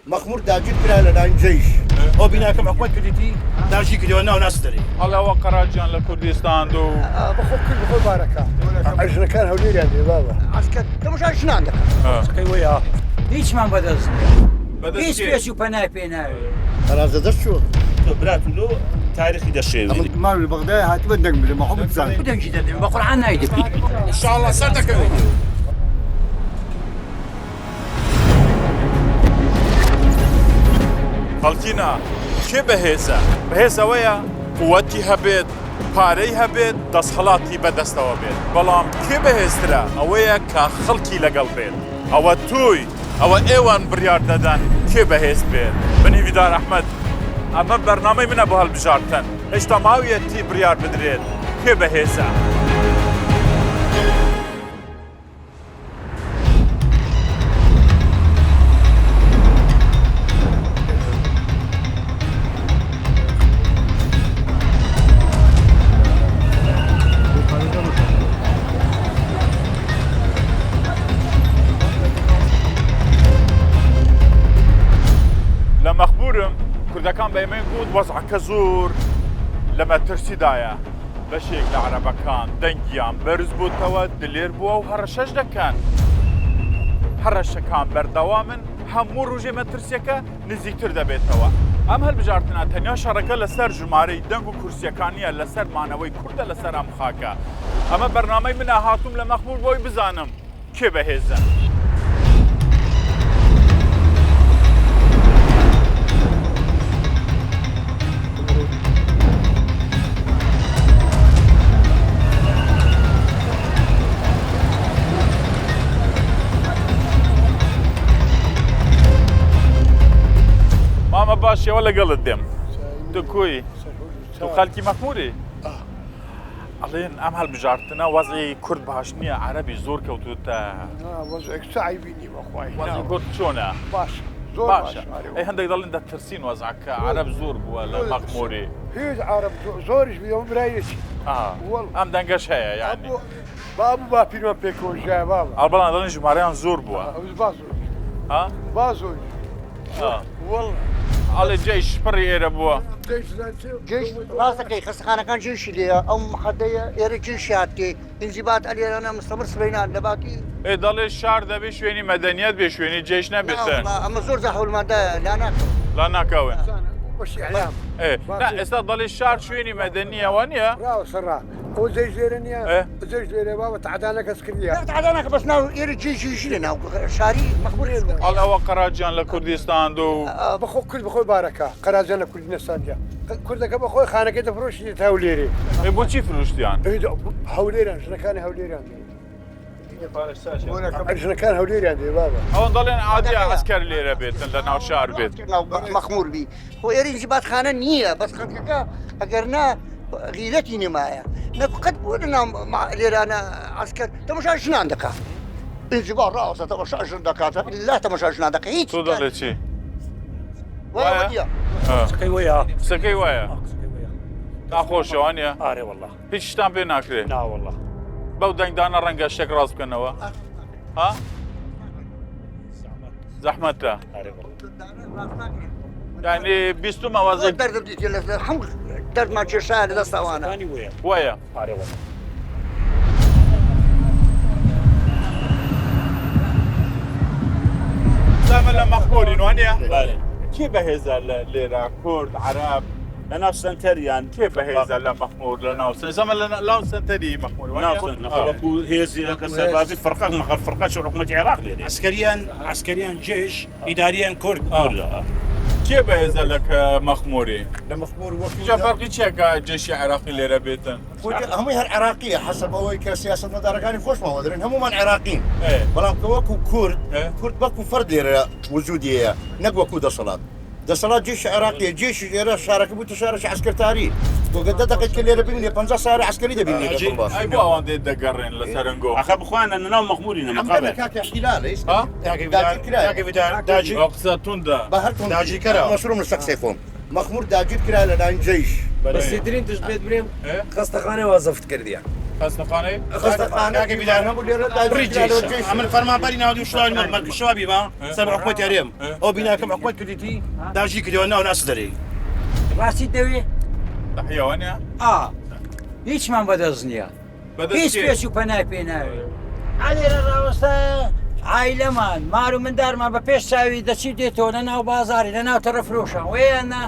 مخمور داجيت كلا لدان جيش هو بناكم حكومة كديتي داجي كديونا وناستري هلا وقراجان لكردستان دو بخو كل بركة عشان كان هوليري عندي بابا عسكر مش شنو عندك قوية هیچ من بدەست بدەست هیچ کێ؟ پێچ و پەنای پێ ناوێت انا زدت شو برات له تاريخي دشيوي ما البغداد هات بدك ما هو بتزعل بدەنجی دەدەین بە قورعان نایدەبی ان شاء الله سردك خەڵکینە کێ بەهێزە وەیە قووەتی هەبێت پارەی هەبێت دەستهەڵاتی بەدەستەوە بێت بەڵام کێ بەهێزترە ئەوەیە کە خەڵکی لەگەڵ بێت ئەوە توی ئەوە ئێوان بڕیار دەدەن کێ بەهێز بێت بنیویدار ئەحمەد ئەمە بەرنامەی منە بۆ هەڵبژارتن هێشتا ماویەتی بڕیار بدرێت کێ بەهێزە لە مەخبورم کوردەکان بە ئێمەی گوت وەزعەکە زۆر لە مەترسیدایە بەشێک لە عەرەبەکان دەنگیان بەرز بووتەوە دلێر بووە و هەڕەشەش دەکەن هەڕەشەکان بەردەوامن هەموو ڕۆژێ مەترسیەکە نزیکتر دەبێتەوە ئەم هەڵبژارتنە تەنیا شەڕەکە لەسەر ژمارەی دەنگ و کورسیەکانیە لەسەر مانەوەی کوردە لەسەر ئەم خاکە ئەمە بەرنامەی منە هاتووم لە مەخبور بۆی بزانم کێ بەهێزە ماما باشیەوە لەگەڵت دێم تو کوی تو خەڵکی مەخموری ئەڵێن ئەم هەڵبژارتنە وەزعی کورد باش نییە عەرەبی زۆر کەوتوتە وضعك سعي بيني واخوي وەزعی کورد چۆنە باش زور باشە ئەی هەندێک دەڵێن دەترسین وەزعکە عەرەب زۆر بووە لە مەخموری هيز عرب زورش بيوم برايتي والله ئەم دەنگەش هەیە یعنی بابو ما في ما بيكون جاي بابا ئەڵبەڵان دەڵێن ژمارەیان زۆر بووە بازو والله ئەڵێ جێیش پڕی ئێرە بووە جيش راسك خسخانه كان جيش لي ام خديه يا جيش هاتي انجبات علي انا مستمر سبينان دباكي ئێ دەڵێ شار دەبێ شوێنی مەدەنیەت بێ شوێنی جێش نەبێتن اما زور زحول ما لا انا لا ناکەون وش اعلام ئێستا دەڵێ شار شوێنی مەدەنیەوە نییە راو سرا هو زي جيرانيا زي جيرانيا بابا تعدانك اسكريا تعدانك بس ناو يا جيش يشيلنا شاري مخبور هەڵ ئەوە قەراجیان لە کوردستان و بخو كل بخو بركه قراجنا كل نسانجا كردك بخو خانك تفروش تاوليري بۆچی فروشتیان هوليري عشان كان هوليري عشان كان هوليري عندي بابا ئەوەن دەڵێن عادی عسکەر لێرە بێتن لە ناو شار بێت مخمور بي هو يريد انجبات خانه نيه بس خلقك اقرنا غيرتي نمايا قد بقولنا مع انا عسكر تمشى شنو عندك انجبار راسه تمشى عندك لا تمشى عندك هيك تۆ دەڵێ چی ويا قوية سەکەی وایە ناخۆشەوە نیە آره والله هیچ شتان پێ ناکرێت لا والله بەو دەنگدانە ڕەنگە شتێک ڕاست بکەنەوە ها زەحمەتە آره والله یعنی بیستمە وەزێک درد بديت الحمد درد ما تشاء هذا صوانا ثاني ويا وایە آره والله زەمە لە مەخمورین وانە بله کێ بەهێزە لە لێرە کورد عەرەب أنا سنتريان کێ بەهێزە لە مەخمور لە ناو زەمە لە لاو سنتەری مەخمور ناكو هيزي هذه فرقة ما فرقة شو حكومة العراق ليه عسكريا جيش اداريا كرد کێ بەهێزە لە مەخموری لمخبور جا فەرقی چیەکە جێشی عێراقی لێرە بێتن هم هي العراقيه حسب هو كسياسه مداركاني خوش ما ودرين هم من عراقيين بلام كوكو كرد باكو فرد وجوديه نقوى كود صلاه ده صلاه جيش عراقي جيش شارك بو تشارك عسكر تاريخ وقد دقيت كل يربين لي 50 سارة عسكري ده بيني ئەی بۆ ئەوان دێت دەگەڕێن لە سەرنگۆ أخاب إخواننا أنا ناو مخمورين مقابل كاك احتلال ها داجي قسە توندا بهرتهم داجي كرا. مشروع من السقسيفون مخمور داجيت كرا لدان جيش بس تدرين تجبد بريم خاصة خانة وظفت كرديا خستخانەی كاكي بدار بريجيش عمل فرمان بالي ناودي شلون مركز شبابي ما سبع حكومة يريم او بنا كم حكومة كرديتي داجي كديونا وناس دري ڕاستی دەوێ تحیەوەنە هیچمان بەدەست نییە هیچ بەدەست پێچ و پەنای پێ ناوێ ئەلێرە ڕاوەستە عایلەمان مار و مندارمان بە پێش چاوی دەچی دێتەوە لە ناو بازاری لە ناو تەرەفرۆشان وێنە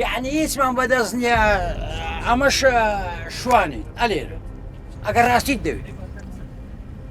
یعنی هیچمان بەدەست نییە ئەمەش شوانی ئەلێرە ئەگەر ڕاستیت دەوێت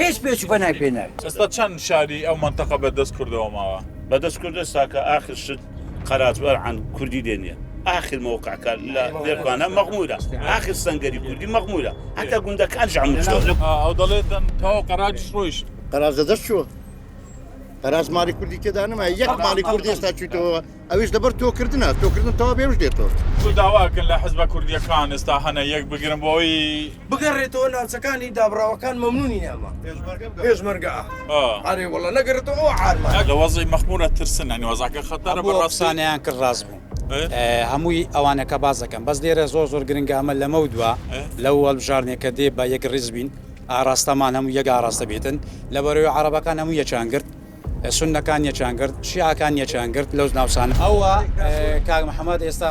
هیچ پێچ و پەنای پێ ناوێت ئێستا چەند شاری ئەو منتەقە بەدەست کردەوە ماوە بدس كردستان ساكا آخر شد قرار عن كردي دنيا آخر موقع كان لا ليركانا مغمولة آخر سنجري كردي مغمولة حتى قلنا كان جعم مشتغل ئەو دەڵێتن تەوە قەراجش ڕۆیش قراز دەست چووە قراز ماڵی کوردی کێدانمە یەک ماڵی کوردی ئێستا چیتەوە ئەویش دەبەر تۆکردنە تۆکردن تەوا بێوش دێتەوە داواکن لە حزبە کوردیەکان ئێستا هەنە یەک بگرن بۆەوەی بگەڕێتەوە ناوچەکانی دابراوەکان مەمنونی نامە پێشمەرگە ئەرێ وەڵە نەگەڕێتەوە ئەو عالمان لە وەزی مەخمورە ترسن ئەنی وەزاکە خەتەرە بەڕاستانە قسانیان کرد ڕاست بوو هەمووی ئەوانەکە باز دەکەم بەس لێرە زۆر گرنگە ئەمە لەمە دووە لەو هەڵبژارنێکە دێ بە یەک ڕیز بین ئاراستەمان هەموو یەک ئاراستە بێتن لە بەرەوەی عەرەبەکان هەموو یەکیان گرت سونەکان یەکیان گرت شیعەکان یەکیان گرت لەو ناوسانە ئەوە کاک محەممەد ئێستا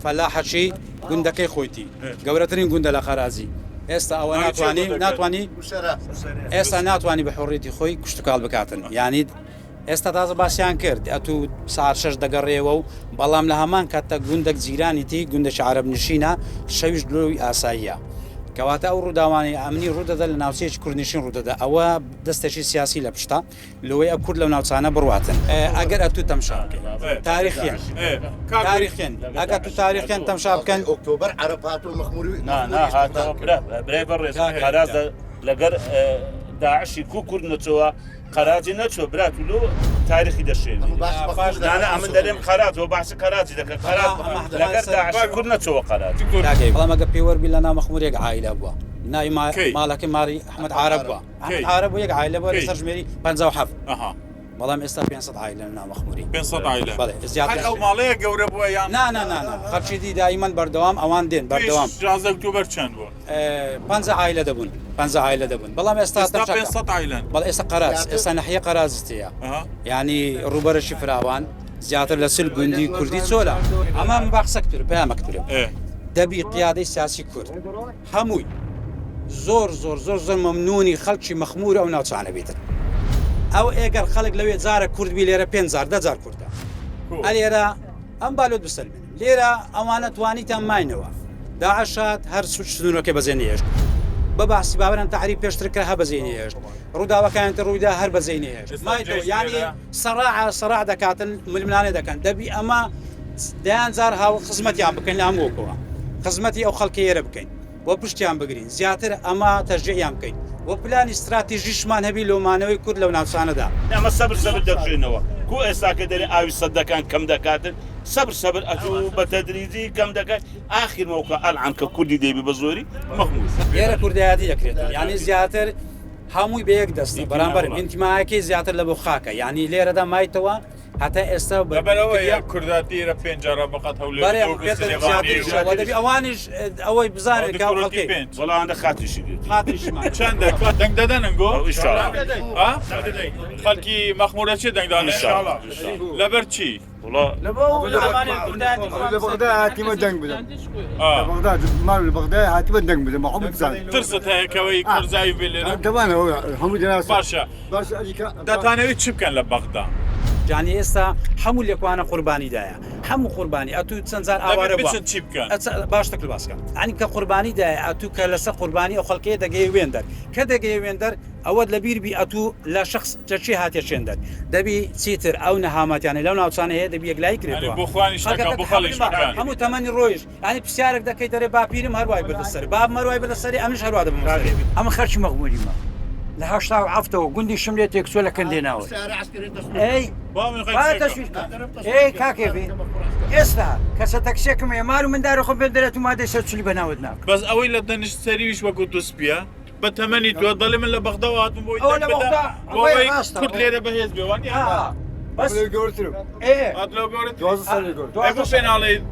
فەلاحەچی گوندەکەی خۆیتی گەورەترین گوندە لە خەرازی ئێستا ئەوە ناتوانی ئێستا ناتوانانی بە حڕێتی خۆی کوشتتوکال بکاتن یعنی ئێستا تازە باسییان کرد ئەتوو ساعت 6 دەگەڕێەوە و بەڵام لە هەمان کاتە گوندێک جیرانیتی گوندە عەرەب نشینە شەویش دلۆی ئاساییە کەواتە ئەو ڕووداوانی ئەمنی ڕوودەدا لە ناوچەیەکی کوردنشین ڕوودەدا ئەوە دەستێکی سیاسی لە پشتا لەوەی ئەو کورد لەو ناوچانە بڕواتن ئەگەر ئەتوو تەمشا بکەین تاریخیان ئەگەر تو تاریخیان تەمشا بکەن ئۆکتۆبەر عەرەفات و مەخموری نا هاتەوە برای بەڕێز قەراز لەگەر داعشی كرد نتوى قراجي نتوى برات ولو تاريخي دشين انا من دارم قراج وبحث قراجي ذاك قراج لقر داعش كرد نتوى قراج والله ما قبي وربي لنا مخمور يق عائله ابوا ناي مالك ماري احمد عرب احمد عرب ويق عائله ابوا سرجميري بنزا وحف والله استا 500 عائله لنا مخموري 500 عائله بله زياده هل او ماليه قورب ويان نا خرشي دي دائما بردوام اوان دين بردوام 16 اكتوبر چند بو 5 عائله دبون 5 عائله دبون والله استا 500 عائله والله استا قراز استا ناحيه قرازتيا يعني روبر شفراوان زياده لسل جندي كردي سولا امام باخ سكتور بها مكتور دبي قيادي سياسي كرد هموي زور ممنوني خلقي مخموره او ناوچانه بيتر او اگر خلق لو زار كرد بي ليره 5000 دزار كرد اليرا ام بالود بسلم ليره امانه واني تماينوا داعشات هر سوچنو كه بزينيش ببحث بابن تعريف بيشترك ها بزينيش رودا وكانت رودا هر بزينيش ما يعني صراع دكاتن ململانه دكان دبي اما ديان زار ها خدمتي عم بكن لاموكو خدمتي او خلقي يربكين وبشتيان بگرين زياتر اما تشجيعيان بكين وبلان استراتيجيشمان هبي لو مانوي كرد لو نافسانه دا اما صبر دجينوا كو اسا كدري اوي صدقان كم دكاتن صبر اتو بتدريجي كم دكات اخر موقع العن ككردي دي بزوري مخموس يا كردياتي يكريت يعني زياتر هموي بيك دست برامبر انتماعي زياتر لبو خاكه يعني ليره دا مايتوا حتى استا بلوي كرداتي را بنجره بقت هولي ودبي اوانش اوي بزار كاو خلقي والله عندك خاطر ما چنده دنگ دادن انگو ان شاء الله ها خلقي مخموره چه دنگ دادن ان شاء الله لبر چی والله لبغداد هاتي ما دنگ بدم لبغداد مال لبغداد هاتي ما دنگ بدم محمد زاد ترست هيكوي كرزاي بيلر طبعا هو محمد ناس باشا داتانوي چی بکن لبغداد يعني استا حمو ليكوانا قرباني دايا حمو قرباني اتو تسنزار اواره بچن چی بکن باش تكل باسكا يعني كقرباني دايا اتو كلسه قرباني او خلقيه دغي ويندر كدغي ويندر اود لبير بي اتو لا شخص تشي هاتي شندر دبي سيتر او نهامات يعني لو ناوصانه هي دبي يقلاي كريتو يعني بوخواني شكا بوخاليش مكان همو 8 رويش يعني بسيارك دكي دري بابيرم هرواي بدسري باب مروي بدسري امش هروا دبم اما خرج مغموري ما لها شطاو عفته وقندي شمليت يكسولا كنديناوي اي اي كاكيفي استا كستكشكم يا مالو من دار خب بدرت ما دشت شلي بناودناك بس اوي لدنش سريش وقت سبيا بتمني توضل من لبغداد واتم اولا بغداد كنت ليره بهيز بيواني بس قلت له ايه ادلو قرت جواز السنه قلت اكو فين علي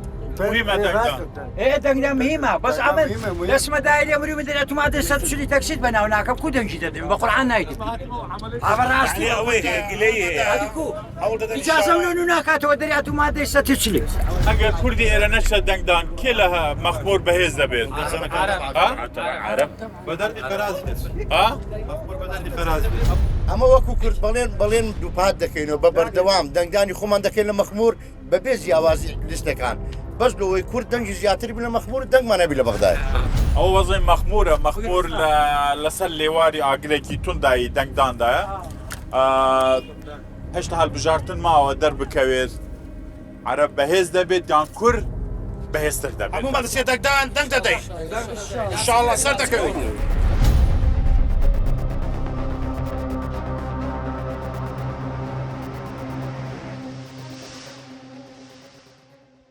مهمة دنگدان ايه دنگنا مهمة بس عمل لسما داير يمري من دلات ما دست تشري تاكسيد بنا هناك كو دنجي تدري بقرآن نايد عبر راستي يعني اوي قلي هذيكو اجازة من هناك تودريات ما دست تشري اگر كردي إلى نشر دنگدان كلها مخمور بهز دبيت عرب بدرني فرازي مخمور بدرني فرازي ئەمە وەکو کورد بەڵێن دووپات دەکەین و بە بەردەوام دەنگدانی خۆمان دەکەین لە مەخمور بەبێ جیاوازی لیستەکان بەس لەوەی کورد دەنگی زیاتر بی لە مەخمور دەنگمانەبی لە بەغداد ئەو وەزەی مەخمور لەسەر لێواری ئاگرێکی توندایی دەنگداندایە هێشتا هەڵبژارتن ماوە دەربکەوێت عەرەب بەهێز دەبێت یان کورد بەهێزتر دەبێت هەموو مەدرسێ دەنگدان دەنگ دەدەین. ئینشاءڵڵا سەر دەکەوین.